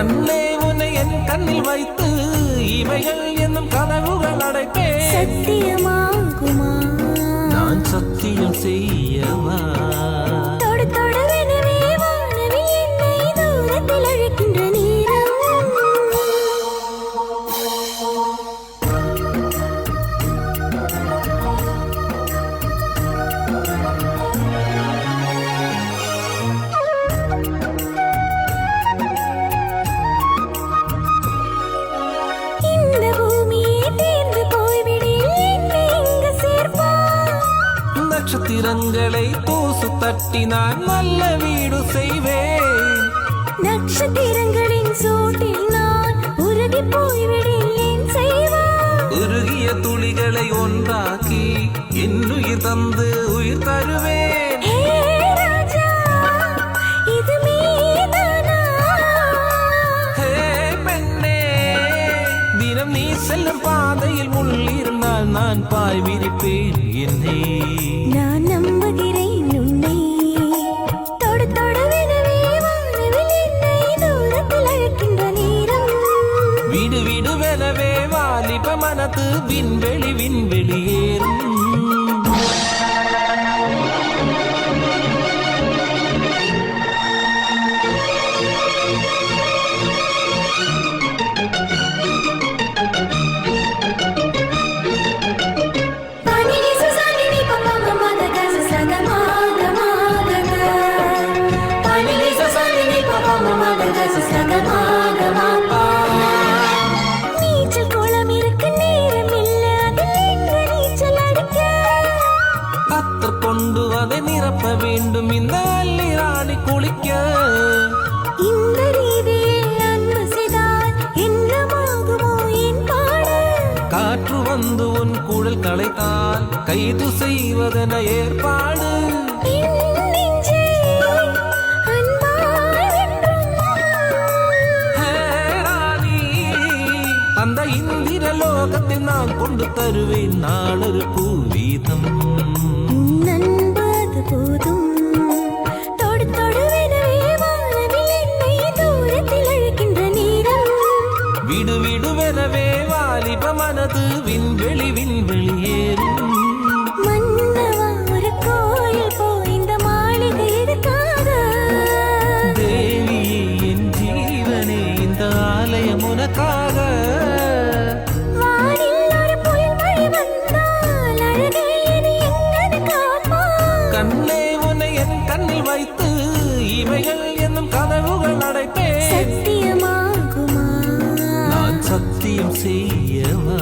கண்ணே உன்னை என் கண்ணில் வைத்து இவைகள் என்னும் கனவுகள் அடைப்பேன். சத்தியமாகுமா? நான் சத்தியம் செய்யவா? தொடு தொடுவெனவே வானவில் என்னை தூரத்தில் அழைக்கின்ற நேரம். இந்த பூமியே தேர்ந்து போய்விடில் என்னை இங்கு சேர்ப்பார். நட்சத்திரங்களை தூசு தட்டினான் நல்ல வீடு செய்வேன். நட்சத்திரங்களின் சூட்டில் நான் உருகி போய்விடில் ஏன் செய்வார்? உருகிய துளிகளை ஒன்றாக்கி என்னுயிர் தந்து உயிர் தருவேன். ஹே ராஜா, இது மீதானா? ஹே பெண்ணே, தினம் நீ செல்லும் பாதையில் முள் இருந்தால் நான் பாய் விரிப்பேன். என்னை நான் நம்புகிறேன் உன்னை. தொடு தொடுவெனவே வானவில் என்னை தூரத்தில் அழைக்கின்ற நேரம். விடு விடுவெனவே வாலிப மனது விண்வெளி விண்வெளியேறும். நீச்சல் குளம் இருக்கு, நேரம் இல்ல, அதில் எங்க நீச்சல் அடிக்க? அத்தர் கொண்டு அதை நிரப்ப வேண்டும் இந்த அள்ளி ராணி குளிக்க. இந்த ரீதியில் அன்பு செய்தால் என்னமாகுமோ என் பாடு? காற்று வந்து உன் குழல் களைத்தால் கைது செய்வதென ஏற்பாடு. என் நெஞ்சே அன்பால் வென்றும். ஹே ராணி, அந்த இந்திர லோகத்தில் நான் கொண்டு தருவேன் நாளொரு பூவீதம். உன் அன்பு அது போதும். தொடு தொடுவெனவே வானவில் என்னை தூரத்தில் அழைக்கின்ற நேரம். விடு விடுவெனவே வாலிப மனது விண்வெளி விண்வெளியேறும். மன்னவா, ஒரு கோயில் போய் இந்த மாளிகை எதுக்காக? தேவியே என் ஜீவனே, இந்த ஆலயம் உனக்காக. வானில் ஒரு புயல் மழை வந்தால் அழகே என்னை எங்கது காப்பா? கண்ணே உன்னை என் கண்ணில் வைத்து இவைகள் என்னும் கனவுகள் அடைப்பேன். சத்தியமாகுமா? நான் சத்தியம் செய்யவா?